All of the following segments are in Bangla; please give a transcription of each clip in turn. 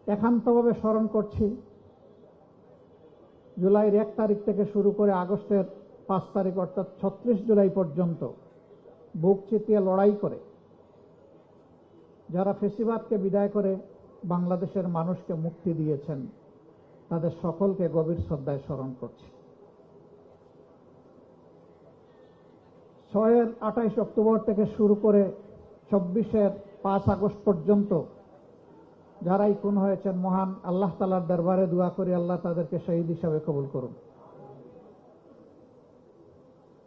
একান্তভাবে স্মরণ করছি জুলাইয়ের 1 তারিখ থেকে শুরু করে আগস্টের 5 তারিখ অর্থাৎ 36 জুলাই পর্যন্ত বুক চিতিয়ে লড়াই করে যারা ফ্যাসিবাদকে বিদায় করে বাংলাদেশের মানুষকে মুক্তি দিয়েছেন তাদের সকলকে গভীর শ্রদ্ধায় স্মরণ করছি। 6-এর 28 অক্টোবর থেকে শুরু করে 24-এর 5 আগস্ট পর্যন্ত যারাই খুন হয়েছেন মহান আল্লাহ তাআলার দরবারে দোয়া করি আল্লাহ তাদেরকে শহীদ হিসাবে কবুল করুন।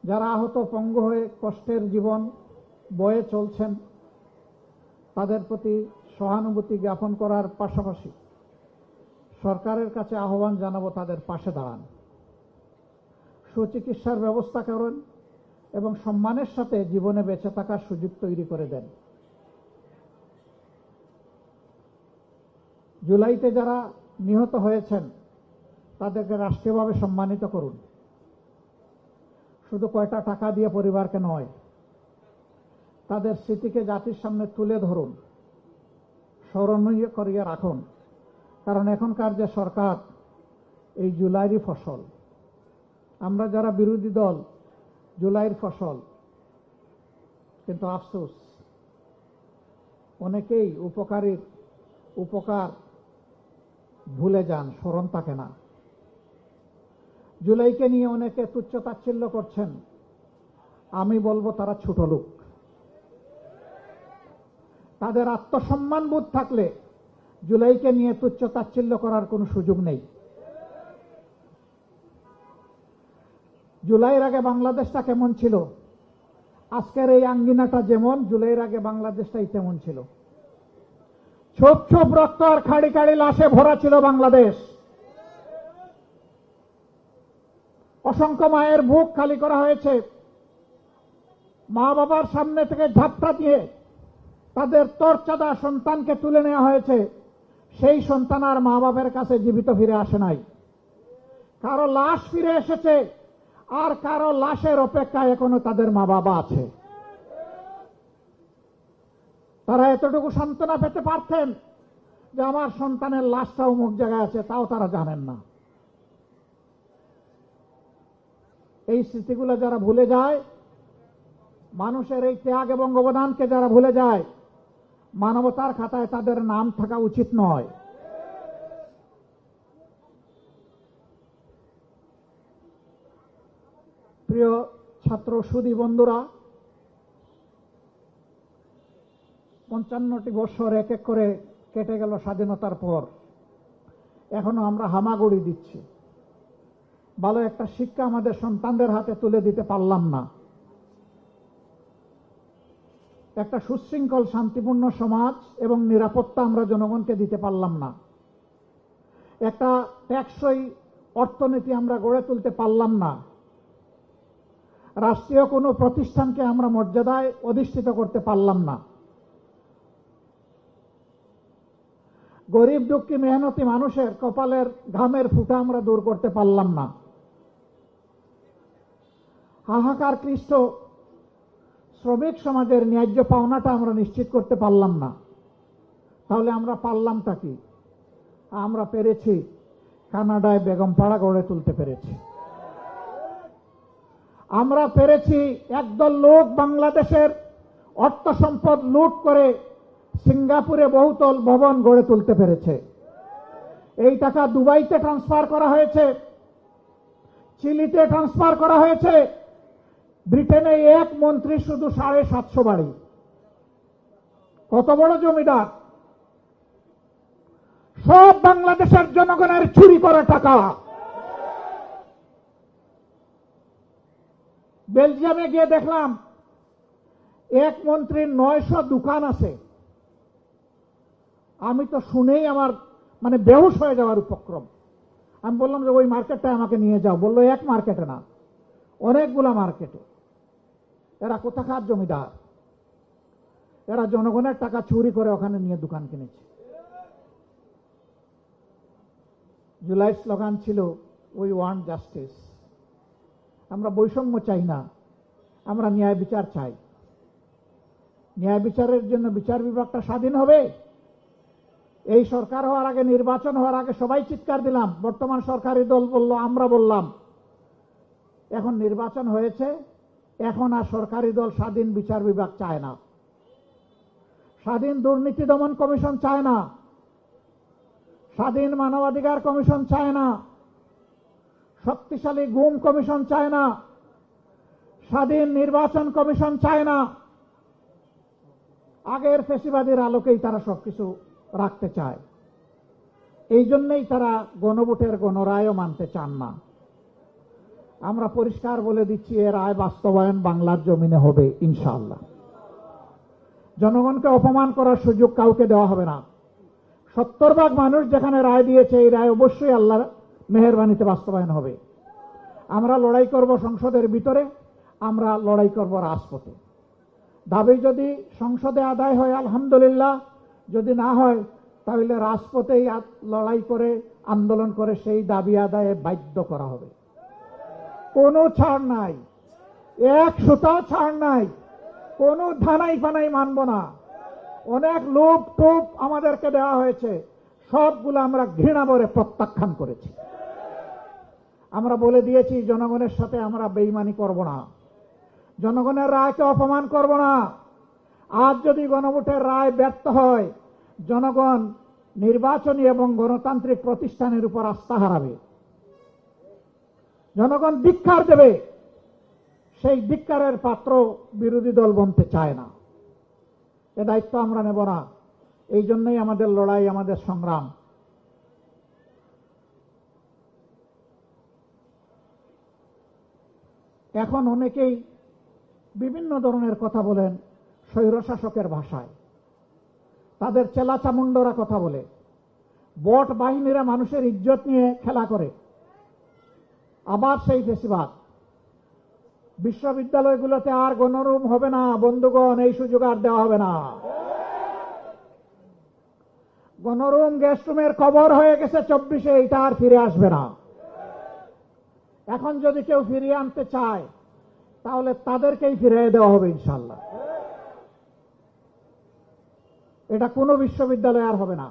যারা আহত পঙ্গু হয়ে কষ্টের জীবন বয়ে চলছেন তাদের প্রতি সহানুভূতি জ্ঞাপন করার পাশাপাশি সরকারের কাছে আহ্বান জানাবো তাদের পাশে দাঁড়ান, সুচিকিৎসার ব্যবস্থা করেন এবং সম্মানের সাথে জীবনে বেঁচে থাকার সুযোগ তৈরি করে দেন। জুলাইতে যারা নিহত হয়েছেন তাদেরকে রাষ্ট্রীয়ভাবে সম্মানিত করুন, শুধু কয়টা টাকা দিয়ে পরিবারকে নয়, তাদের স্মৃতিকে জাতির সামনে তুলে ধরুন, স্মরণীয় করিয়ে রাখুন। কারণ এখনকার যে সরকার এই জুলাইয়েরই ফসল, আমরা যারা বিরোধী দল জুলাইয়ের ফসল। কিন্তু আফসোস অনেকেই উপকার ভুলে যান, স্মরণ থাকে না। জুলাইকে নিয়ে অনেকে তুচ্ছ-তাচ্ছিল্য করছেন, আমি বলবো তারা ছোট লোক। তাদের আত্মসম্মান বোধ থাকলে জুলাইকে নিয়ে তুচ্ছ-তাচ্ছিল্য করার কোনো সুযোগ নেই। জুলাইয়ের আগে বাংলাদেশটা কেমন ছিল, আজকের এই আঙ্গিনাটা যেমন জুলাইয়ের আগে বাংলাদেশটাই তেমন ছিল। ছোপ ছোপ রক্ত আর খাড়ি খাড়ি লাশে ভরা ছিল বাংলাদেশ। অসংখ্য মায়ের বুক খালি করা হয়েছে, মা বাবার সামনে থেকে ঝাপটা দিয়ে তাদের তরচাদা সন্তানকে তুলে নেওয়া হয়েছে। সেই সন্তান আর মা বাবার কাছে জীবিত ফিরে আসে নাই। কারো লাশ ফিরে এসেছে আর কারো লাশের অপেক্ষায় এখনো তাদের মা বাবা আছে। তারা এতটুকু সান্ত্বনা পেতে পারতেন যে আমার সন্তানের লাশটা অমুক জায়গায় আছে, তাও তারা জানেন না। এই স্মৃতিগুলো যারা ভুলে যায়, মানুষের এই ত্যাগ এবং অবদানকে যারা ভুলে যায়, মানবতার খাতায় তাদের নাম থাকা উচিত নয়। প্রিয় ছাত্র সুধী বন্ধুরা, 55টি বছর এক এক করে কেটে গেল স্বাধীনতার পর, এখনো আমরা হামাগুড়ি দিচ্ছি। ভালো একটা শিক্ষা আমাদের সন্তানদের হাতে তুলে দিতে পারলাম না। একটা সুশৃঙ্খল শান্তিপূর্ণ সমাজ এবং নিরাপত্তা আমরা জনগণকে দিতে পারলাম না। একটা টেকসই অর্থনীতি আমরা গড়ে তুলতে পারলাম না। রাষ্ট্রীয় কোনো প্রতিষ্ঠানকে আমরা মর্যাদায় অধিষ্ঠিত করতে পারলাম না। গরিব দুঃখী মেহনতি মানুষের কপালের ঘামের ফুটা আমরা দূর করতে পারলাম না। হাহাকার ক্লিষ্ট শ্রমিক সমাজের ন্যায্য পাওনাটা আমরা নিশ্চিত করতে পারলাম না। তাহলে আমরা পারলামটা কি? আমরা পেরেছি কানাডায় বেগমপাড়া গড়ে তুলতে পেরেছি। আমরা পেরেছি একদল লোক বাংলাদেশের অর্থ সম্পদ লুট করে সিঙ্গাপুরে বহুতল ভবন গড়ে তুলতে পেরেছে। এই টাকা দুবাইতে ট্রান্সফার করা হয়েছে, চিলিতে ট্রান্সফার করা হয়েছে। ব্রিটেনে এক মন্ত্রী শুধু 750 বাড়ি। কত বড় জমিদার! সব বাংলাদেশের জনগণের চুরি করা টাকা। বেলজিয়ামে গিয়ে দেখলাম এক মন্ত্রীর 900 দোকান আছে। আমি তো শুনেই আমার বেহুশ হয়ে যাওয়ার উপক্রম। আমি বললাম যে ওই মার্কেটটা আমাকে নিয়ে যাও। বললো এক মার্কেটে না, অনেকগুলা মার্কেটে। এরা কোথাকার জমিদার? এরা জনগণের টাকা চুরি করে ওখানে নিয়ে দোকান কিনেছে। জুলাই স্লোগান ছিল উই ওয়ান্ট জাস্টিস। আমরা বৈষম্য চাই না, আমরা ন্যায় বিচার চাই। ন্যায় বিচারের জন্য বিচার বিভাগটা স্বাধীন হবে, এই সরকার হওয়ার আগে, নির্বাচন হওয়ার আগে সবাই চিৎকার দিলাম, বর্তমান সরকারি দল বলল, আমরা বললাম। এখন নির্বাচন হয়েছে, এখন আর সরকারি দল স্বাধীন বিচার বিভাগ চায় না, স্বাধীন দুর্নীতি দমন কমিশন চায় না, স্বাধীন মানবাধিকার কমিশন চায় না, শক্তিশালী গুম কমিশন চায় না, স্বাধীন নির্বাচন কমিশন চায় না। আগের ফেসিবাদের আলোকেই তারা সবকিছু রাখতে চায়। এই জন্যই তারা গণভোটের গণরায়ও মানতে চান না। আমরা পরিষ্কার বলে দিচ্ছি, এ রায় বাস্তবায়ন বাংলার জমিনে হবে ইনশাআল্লাহ। জনগণকে অপমান করার সুযোগ কাউকে দেওয়া হবে না। 70% মানুষ যেখানে রায় দিয়েছে, এই রায় অবশ্যই আল্লাহর মেহেরবানিতে বাস্তবায়ন হবে। আমরা লড়াই করব সংসদের ভিতরে, আমরা লড়াই করব রাজপথে। দাবি যদি সংসদে আদায় হয় আলহামদুলিল্লাহ, যদি না হয় তাহলে রাজপথেই লড়াই করে, আন্দোলন করে সেই দাবি আদায়ে বাধ্য করা হবে। কোনো ছাড় নাই, এক সুতাও ছাড় নাই, কোনো ধানাই ফানাই মানব না। অনেক লোভ টোপ আমাদেরকে দেওয়া হয়েছে, সবগুলো আমরা ঘৃণা ভরে প্রত্যাখ্যান করেছি। আমরা বলে দিয়েছি, জনগণের সাথে আমরা বেইমানি করব না, জনগণের রায়কে অপমান করব না। আজ যদি গণভোটের রায় ব্যর্থ হয়, জনগণ নির্বাচনী এবং গণতান্ত্রিক প্রতিষ্ঠানের উপর আস্থা হারাবে, জনগণ ধিক্কার দেবে। সেই ধিক্কারের পাত্র বিরোধী দল বনতে চায় না। এ দায়িত্ব আমরা নেব না। এই জন্যই আমাদের লড়াই, আমাদের সংগ্রাম। এখন অনেকেই বিভিন্ন ধরনের কথা বলেন স্বৈরশাসকের ভাষায়, তাদের চেলা চামুন্ডরা কথা বলে, বট বাহিনীরা মানুষের ইজ্জত নিয়ে খেলা করে। আবার সেই ফেসিবাদ। বিশ্ববিদ্যালয়গুলোতে আর গণরুম হবে না বন্ধুগণ, এই সুযোগ আর দেওয়া হবে না। গণরুম গেস্টরুমের কবর হয়ে গেছে 24-এ, এটা আর ফিরে আসবে না। এখন যদি কেউ ফিরিয়ে আনতে চায়, তাহলে তাদেরকেই ফিরিয়ে দেওয়া হবে ইনশাআল্লাহ। এটা কোনো বিশ্ববিদ্যালয় আর হবে না।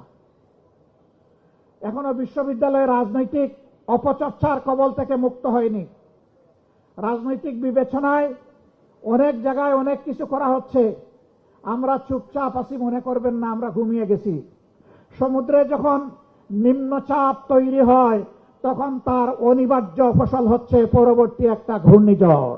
এখনো বিশ্ববিদ্যালয় রাজনৈতিক অপচর্চার কবল থেকে মুক্ত হয়নি। রাজনৈতিক বিবেচনায় অনেক জায়গায় অনেক কিছু করা হচ্ছে। আমরা চুপচাপ আছি মনে করবেন না, আমরা ঘুমিয়ে গেছি। সমুদ্রে যখন নিম্নচাপ তৈরি হয়, তখন তার অনিবার্য ফসল হচ্ছে পরবর্তী একটা ঘূর্ণিঝড়।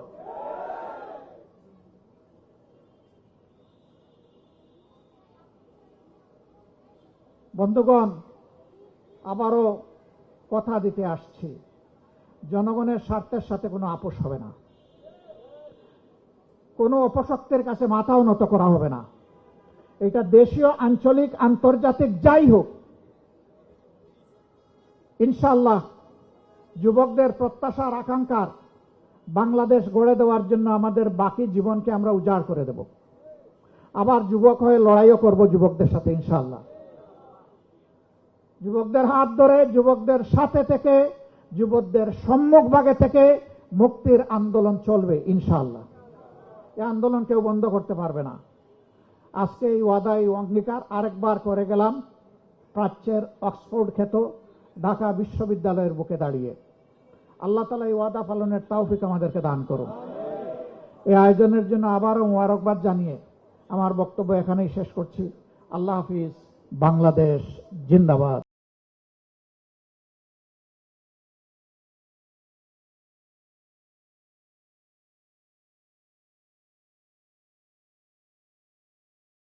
বন্ধুগণ, আবারও কথা দিতে আসছি, জনগণের স্বার্থের সাথে কোনো আপোষ হবে না, কোনো অপশক্তির কাছে মাথাও নত করা হবে না। এটা দেশীয়, আঞ্চলিক, আন্তর্জাতিক যাই হোক, ইনশাআল্লাহ যুবকদের প্রত্যাশার আকাঙ্ক্ষার বাংলাদেশ গড়ে দেওয়ার জন্য আমাদের বাকি জীবনকে আমরা উজাড় করে দেব। আবার যুবক হয়ে লড়াইও করব যুবকদের সাথে ইনশাআল্লাহ। যুবকদের হাত ধরে, যুবকদের সাথে থেকে, যুবকদের সম্মুখভাগে থেকে মুক্তির আন্দোলন চলবে ইনশাআল্লাহ। এই আন্দোলন কেউ বন্ধ করতে পারবে না। আজকে এই ওয়াদা, এই অঙ্গীকার আরেকবার করে গেলাম প্রাচ্যের অক্সফোর্ড খ্যাত ঢাকা বিশ্ববিদ্যালয়ের বুকে দাঁড়িয়ে। আল্লাহ তাআলা এই ওয়াদা পালনের তৌফিক আমাদেরকে দান করুন। এই আয়োজনের জন্য আবারও মোবারকবাদ জানিয়ে আমার বক্তব্য এখানেই শেষ করছি। আল্লাহ হাফিজ। বাংলাদেশ জিন্দাবাদ।